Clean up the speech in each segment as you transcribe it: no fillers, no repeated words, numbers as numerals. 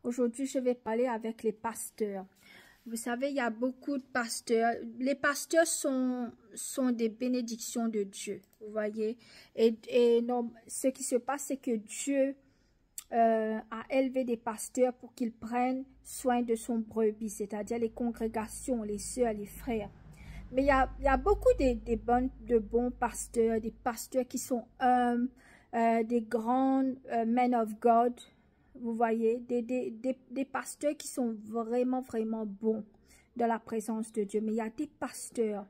Aujourd'hui, je vais parler avec les pasteurs. Vous savez, il y a beaucoup de pasteurs. Les pasteurs sont des bénédictions de Dieu, vous voyez. Et non, ce qui se passe, c'est que Dieu a élevé des pasteurs pour qu'ils prennent soin de son brebis, c'est-à-dire les congrégations, les sœurs, les frères. Mais il y a beaucoup de bons pasteurs, des pasteurs qui sont des grands men of God, vous voyez, des pasteurs qui sont vraiment, vraiment bons dans la présence de Dieu. Mais il y a des pasteurs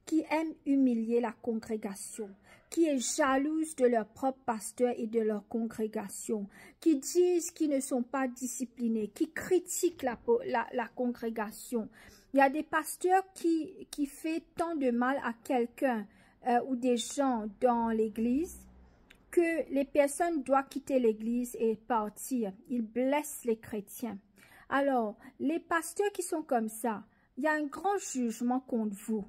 qui aiment humilier la congrégation, qui est jalouse de leur propre pasteur et de leur congrégation, qui disent qu'ils ne sont pas disciplinés, qui critiquent la congrégation. Il y a des pasteurs qui font tant de mal à quelqu'un ou des gens dans l'église que les personnes doivent quitter l'église et partir. Ils blessent les chrétiens. Alors, les pasteurs qui sont comme ça, il y a un grand jugement contre vous.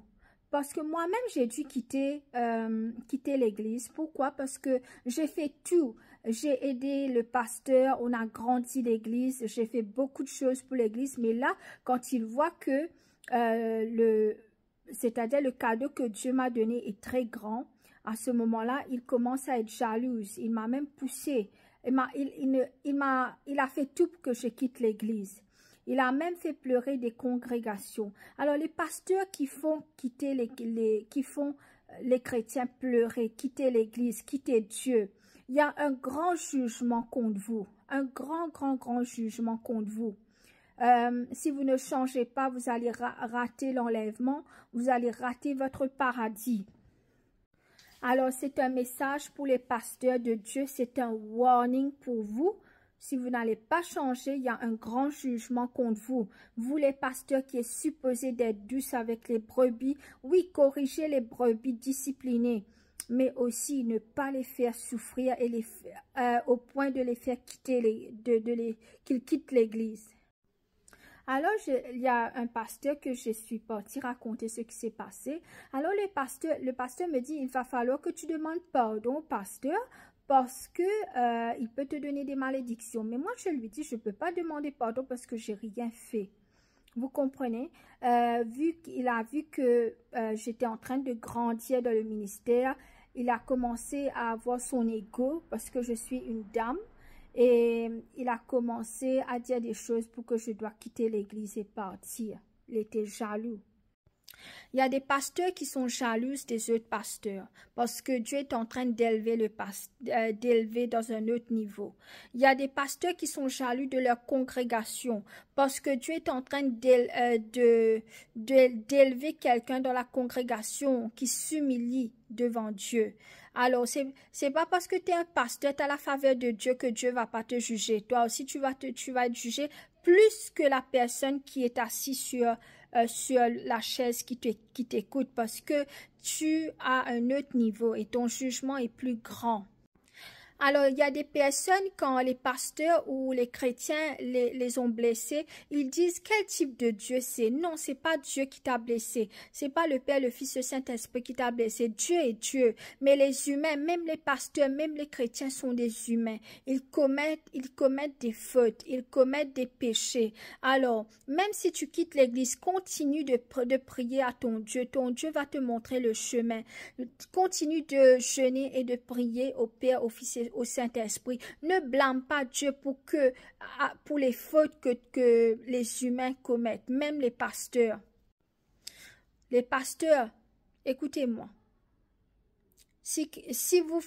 Parce que moi-même, j'ai dû quitter l'église. Pourquoi? Parce que j'ai fait tout. J'ai aidé le pasteur, on a grandi l'église, j'ai fait beaucoup de choses pour l'église. Mais là, quand il voit que c'est-à-dire le cadeau que Dieu m'a donné est très grand, à ce moment-là, il commence à être jaloux. Il m'a même poussé. Il a fait tout pour que je quitte l'église. Il a même fait pleurer des congrégations. Alors, les pasteurs qui font quitter les chrétiens pleurer, quitter l'église, quitter Dieu, il y a un grand jugement contre vous. Un grand jugement contre vous. Si vous ne changez pas, vous allez rater l'enlèvement. Vous allez rater votre paradis. Alors, c'est un message pour les pasteurs de Dieu, c'est un warning pour vous. Si vous n'allez pas changer, il y a un grand jugement contre vous. Vous, les pasteurs qui êtes supposés d'être douces avec les brebis, oui, corrigez les brebis, disciplinez, mais aussi ne pas les faire souffrir et au point de les faire quitter, qu'ils quittent l'église. Alors, il y a un pasteur que je suis partie raconter ce qui s'est passé. Alors, le pasteur me dit, il va falloir que tu demandes pardon au pasteur parce que il peut te donner des malédictions. Mais moi, je lui dis, je ne peux pas demander pardon parce que j'ai rien fait. Vous comprenez? Vu qu'il a vu que j'étais en train de grandir dans le ministère, il a commencé à avoir son ego parce que je suis une dame. Et il a commencé à dire des choses pour que je dois quitter l'église et partir. Il était jaloux. Il y a des pasteurs qui sont jaloux des autres pasteurs parce que Dieu est en train d'élever d'élever dans un autre niveau. Il y a des pasteurs qui sont jaloux de leur congrégation parce que Dieu est en train d'élever quelqu'un dans la congrégation qui s'humilie devant Dieu. Alors, c'est pas parce que tu es un pasteur, tu as la faveur de Dieu que Dieu va pas te juger. Toi aussi, tu vas être jugé plus que la personne qui est assise sur la chaise qui t'écoute parce que tu as un autre niveau et ton jugement est plus grand. Alors, il y a des personnes, quand les pasteurs ou les chrétiens les ont blessés, ils disent quel type de Dieu c'est. Non, c'est pas Dieu qui t'a blessé. C'est pas le Père, le Fils, le Saint-Esprit qui t'a blessé. Dieu est Dieu. Mais les humains, même les pasteurs, même les chrétiens sont des humains. Ils commettent des fautes. Ils commettent des péchés. Alors, même si tu quittes l'église, continue de prier à ton Dieu. Ton Dieu va te montrer le chemin. Continue de jeûner et de prier au Père, au Fils et au Saint-Esprit. Ne blâme pas Dieu pour les fautes que les humains commettent, même les pasteurs. Les pasteurs, écoutez-moi. Si vous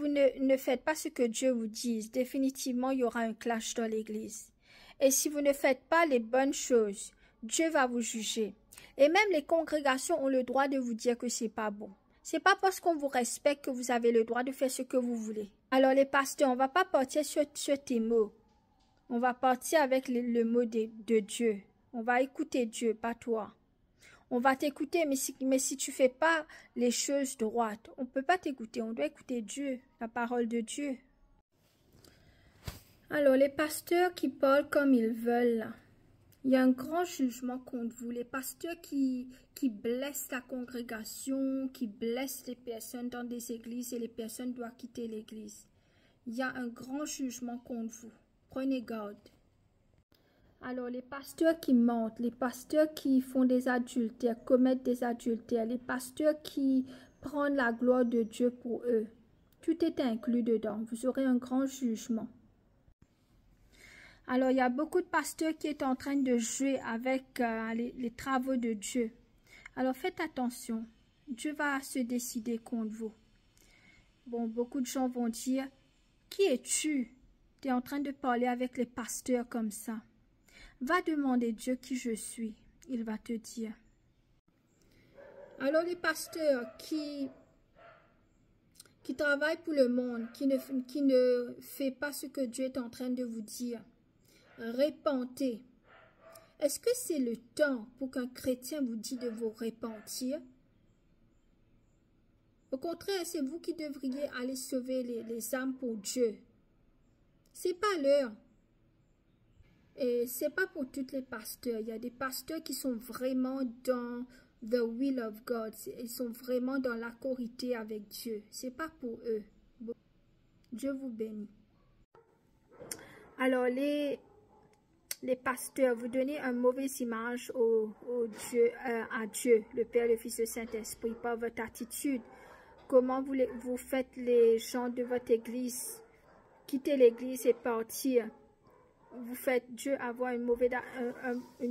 ne faites pas ce que Dieu vous dit, définitivement, il y aura un clash dans l'église. Et si vous ne faites pas les bonnes choses, Dieu va vous juger. Et même les congrégations ont le droit de vous dire que c'est pas bon. C'est pas parce qu'on vous respecte que vous avez le droit de faire ce que vous voulez. Alors les pasteurs, on va pas partir sur tes mots. On va partir avec le mot de Dieu. On va écouter Dieu, pas toi. On va t'écouter, mais si tu fais pas les choses droites, on peut pas t'écouter. On doit écouter Dieu, la parole de Dieu. Alors les pasteurs qui parlent comme ils veulent là. Il y a un grand jugement contre vous. Les pasteurs qui blessent la congrégation, qui blessent les personnes dans des églises et les personnes doivent quitter l'église. Il y a un grand jugement contre vous. prenez garde. Alors, les pasteurs qui mentent, les pasteurs qui font des adultères, commettent des adultères, les pasteurs qui prennent la gloire de Dieu pour eux, tout est inclus dedans. Vous aurez un grand jugement. Alors, il y a beaucoup de pasteurs qui sont en train de jouer avec les travaux de Dieu. Alors, faites attention. Dieu va se décider contre vous. Bon, beaucoup de gens vont dire, qui es-tu? Tu es en train de parler avec les pasteurs comme ça. Va demander Dieu qui je suis. Il va te dire. Alors, les pasteurs qui travaillent pour le monde, qui ne fait pas ce que Dieu est en train de vous dire, repentez. Est-ce que c'est le temps pour qu'un chrétien vous dise de vous repentir? Au contraire, c'est vous qui devriez aller sauver les âmes pour Dieu. C'est pas l'heure. Et c'est pas pour tous les pasteurs. Il y a des pasteurs qui sont vraiment dans the will of God. Ils sont vraiment dans la corité avec Dieu. C'est pas pour eux. Dieu vous bénit. Alors, les pasteurs, vous donnez une mauvaise image à Dieu, le Père, le Fils et le Saint-Esprit, par votre attitude. Comment vous faites les gens de votre église quitter l'église et partir. Vous faites Dieu avoir une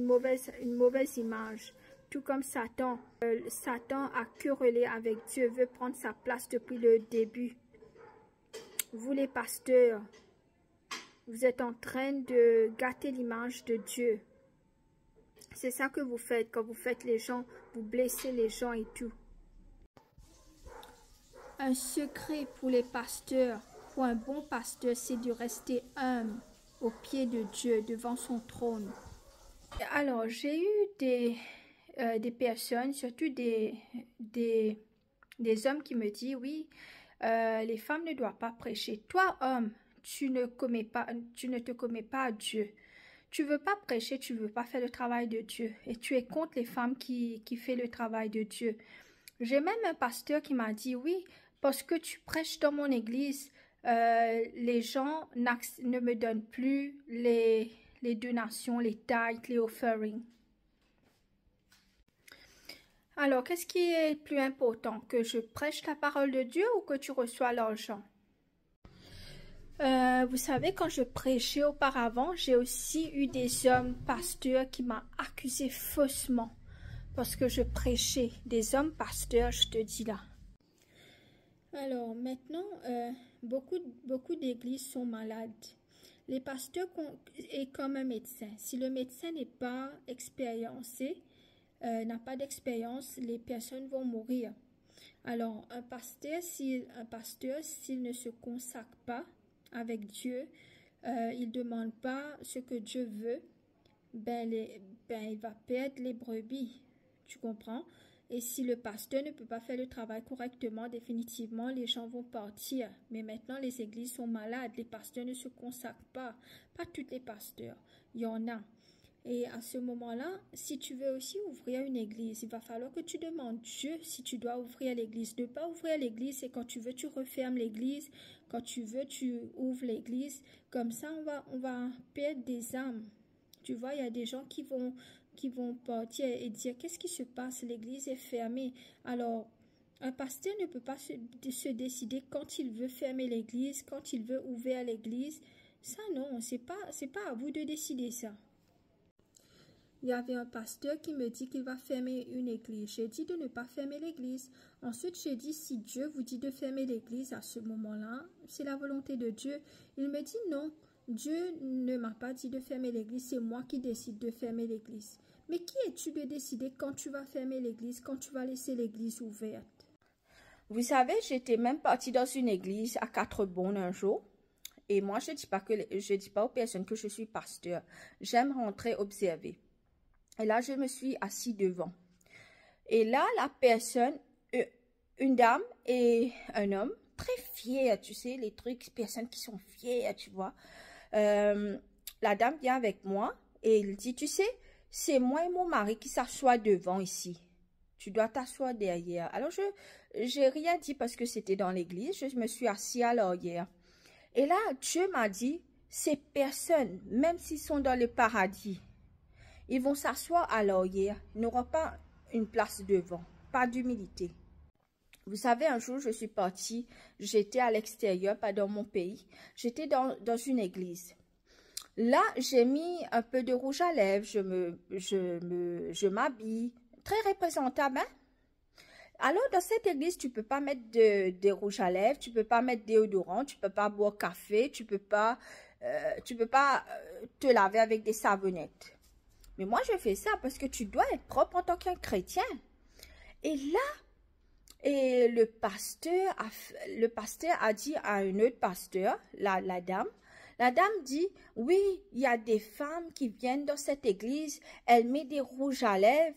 mauvaise image. Tout comme Satan. Satan a querellé avec Dieu, veut prendre sa place depuis le début. Vous les pasteurs, vous êtes en train de gâter l'image de Dieu. C'est ça que vous faites quand vous faites les gens, vous blessez les gens et tout. Un secret pour les pasteurs, pour un bon pasteur, c'est de rester humble au pied de Dieu, devant son trône. Alors, j'ai eu des personnes, surtout des hommes qui me disent, oui, les femmes ne doivent pas prêcher. Toi, homme, tu ne te commets pas à Dieu. Tu ne veux pas prêcher, tu ne veux pas faire le travail de Dieu. Et tu es contre les femmes qui font le travail de Dieu. J'ai même un pasteur qui m'a dit, oui, parce que tu prêches dans mon église, les gens ne me donnent plus les donations, les tithes, les offerings. Alors, qu'est-ce qui est plus important? Que je prêche la parole de Dieu ou que tu reçois l'argent? Vous savez, quand je prêchais auparavant, j'ai aussi eu des hommes pasteurs qui m'ont accusé faussement parce que je prêchais. Des hommes pasteurs, je te dis là. Alors, maintenant, beaucoup d'églises sont malades. Les pasteurs sont comme un médecin. Si le médecin n'est pas expériencé, n'a pas d'expérience, les personnes vont mourir. Alors, un pasteur, s'il ne se consacre pas avec Dieu, il ne demande pas ce que Dieu veut, il va perdre les brebis. Tu comprends? Et si le pasteur ne peut pas faire le travail correctement, définitivement, les gens vont partir. Mais maintenant, les églises sont malades. Les pasteurs ne se consacrent pas. Pas tous les pasteurs. Il y en a. Et à ce moment-là, si tu veux aussi ouvrir une église, il va falloir que tu demandes Dieu si tu dois ouvrir l'église. Ne pas ouvrir l'église, c'est quand tu veux, tu refermes l'église. Quand tu veux, tu ouvres l'église. Comme ça, on va perdre des âmes. Tu vois, il y a des gens qui vont partir et dire qu'est-ce qui se passe, l'église est fermée. Alors, un pasteur ne peut pas se décider quand il veut fermer l'église, quand il veut ouvrir l'église. Ça, non, c'est pas à vous de décider ça. Il y avait un pasteur qui me dit qu'il va fermer une église. J'ai dit de ne pas fermer l'église. Ensuite, j'ai dit si Dieu vous dit de fermer l'église à ce moment-là, c'est la volonté de Dieu. Il me dit non, Dieu ne m'a pas dit de fermer l'église, c'est moi qui décide de fermer l'église. Mais qui es-tu de décider quand tu vas fermer l'église, quand tu vas laisser l'église ouverte? Vous savez, j'étais même partie dans une église à 4 bonnes un jour. Et moi, je ne dis pas aux personnes que je suis pasteur. J'aime rentrer observer. Et là, je me suis assis devant. Et là, la personne, une dame et un homme, très fiers, tu sais, les trucs, personnes qui sont fières, tu vois. La dame vient avec moi et il dit, tu sais, c'est moi et mon mari qui s'assoient devant ici. Tu dois t'asseoir derrière. Alors, je n'ai rien dit parce que c'était dans l'église. Je me suis assis à l'arrière. Et là, Dieu m'a dit, ces personnes, même s'ils sont dans le paradis, ils vont s'asseoir à l'oreille, ils n'auront pas une place devant, pas d'humilité. Vous savez, un jour, je suis partie, j'étais à l'extérieur, pas dans mon pays, j'étais dans une église. Là, j'ai mis un peu de rouge à lèvres, je m'habille, très représentable, hein? Alors, dans cette église, tu ne peux pas mettre de rouge à lèvres, tu ne peux pas mettre de déodorant, tu ne peux pas boire café, tu ne peux pas, te laver avec des savonnettes. Mais moi, je fais ça parce que tu dois être propre en tant qu'un chrétien. Et là, le pasteur a dit à un autre pasteur, la dame dit, oui, il y a des femmes qui viennent dans cette église, elle met des rouges à lèvres,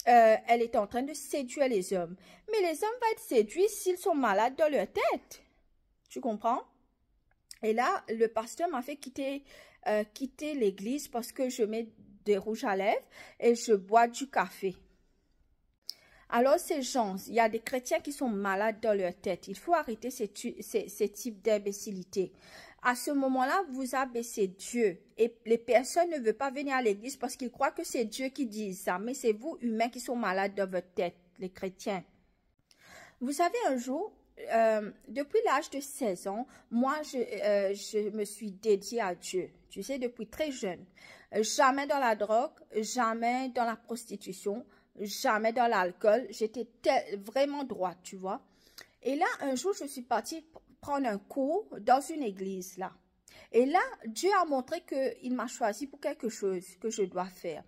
elle est en train de séduire les hommes. Mais les hommes vont être séduits s'ils sont malades dans leur tête. Tu comprends? Et là, le pasteur m'a fait quitter l'église parce que je mets des rouges à lèvres et je bois du café. Alors, ces gens, il y a des chrétiens qui sont malades dans leur tête. Il faut arrêter ces types d'imbécilité. À ce moment-là, vous abaissez Dieu. Et les personnes ne veulent pas venir à l'église parce qu'ils croient que c'est Dieu qui dit ça. Mais c'est vous, humains, qui sont malades dans votre tête, les chrétiens. Vous savez, un jour, depuis l'âge de 16 ans, moi, je me suis dédiée à Dieu. Tu sais, depuis très jeune. Jamais dans la drogue, jamais dans la prostitution, jamais dans l'alcool. J'étais vraiment droite, tu vois. Et là, un jour, je suis partie prendre un cours dans une église, là. Et là, Dieu a montré qu'il m'a choisi pour quelque chose que je dois faire.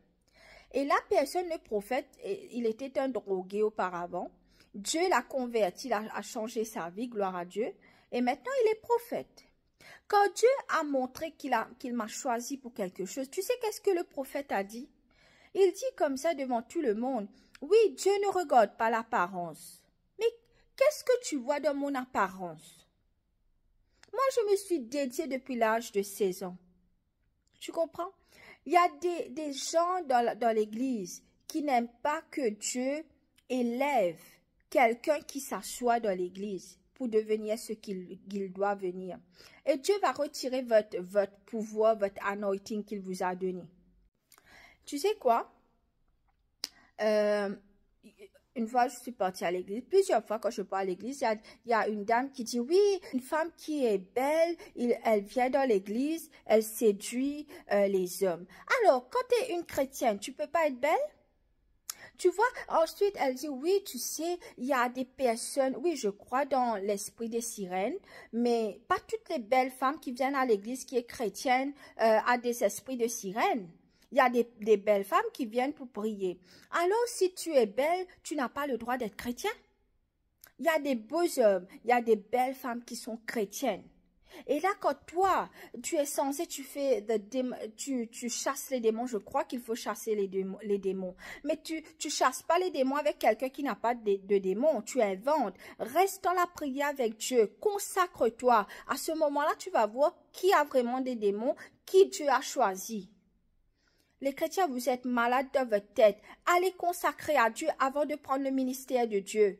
Et la personne, le prophète, il était un drogué auparavant. Dieu l'a converti, il a changé sa vie, gloire à Dieu. Et maintenant, il est prophète. Quand Dieu a montré qu'il m'a choisi pour quelque chose, tu sais qu'est-ce que le prophète a dit? Il dit comme ça devant tout le monde, oui, Dieu ne regarde pas l'apparence. Mais qu'est-ce que tu vois dans mon apparence? Moi, je me suis dédiée depuis l'âge de 16 ans. Tu comprends? Il y a des gens dans l'église qui n'aiment pas que Dieu élève quelqu'un qui s'assoit dans l'église pour devenir ce qu'il doit venir. Et Dieu va retirer votre pouvoir, votre anointing qu'il vous a donné. Tu sais quoi? Une fois, je suis partie à l'église. Plusieurs fois, quand je pars à l'église, il y a une dame qui dit, oui, une femme qui est belle, elle vient dans l'église, elle séduit les hommes. Alors, quand tu es une chrétienne, tu peux pas être belle? Tu vois, ensuite, elle dit, oui, tu sais, il y a des personnes, oui, je crois dans l'esprit des sirènes, mais pas toutes les belles femmes qui viennent à l'église qui est chrétienne a des esprits de sirènes. Il y a des belles femmes qui viennent pour prier. Alors, si tu es belle, tu n'as pas le droit d'être chrétien. Il y a des beaux hommes, il y a des belles femmes qui sont chrétiennes. Et là, quand toi, tu es censé, tu chasses les démons, je crois qu'il faut chasser les démons. Mais tu chasses pas les démons avec quelqu'un qui n'a pas de démons. Tu inventes. Reste dans la prière avec Dieu. Consacre-toi. À ce moment-là, tu vas voir qui a vraiment des démons, qui Dieu a choisi. Les chrétiens, vous êtes malades dans votre tête. Allez consacrer à Dieu avant de prendre le ministère de Dieu.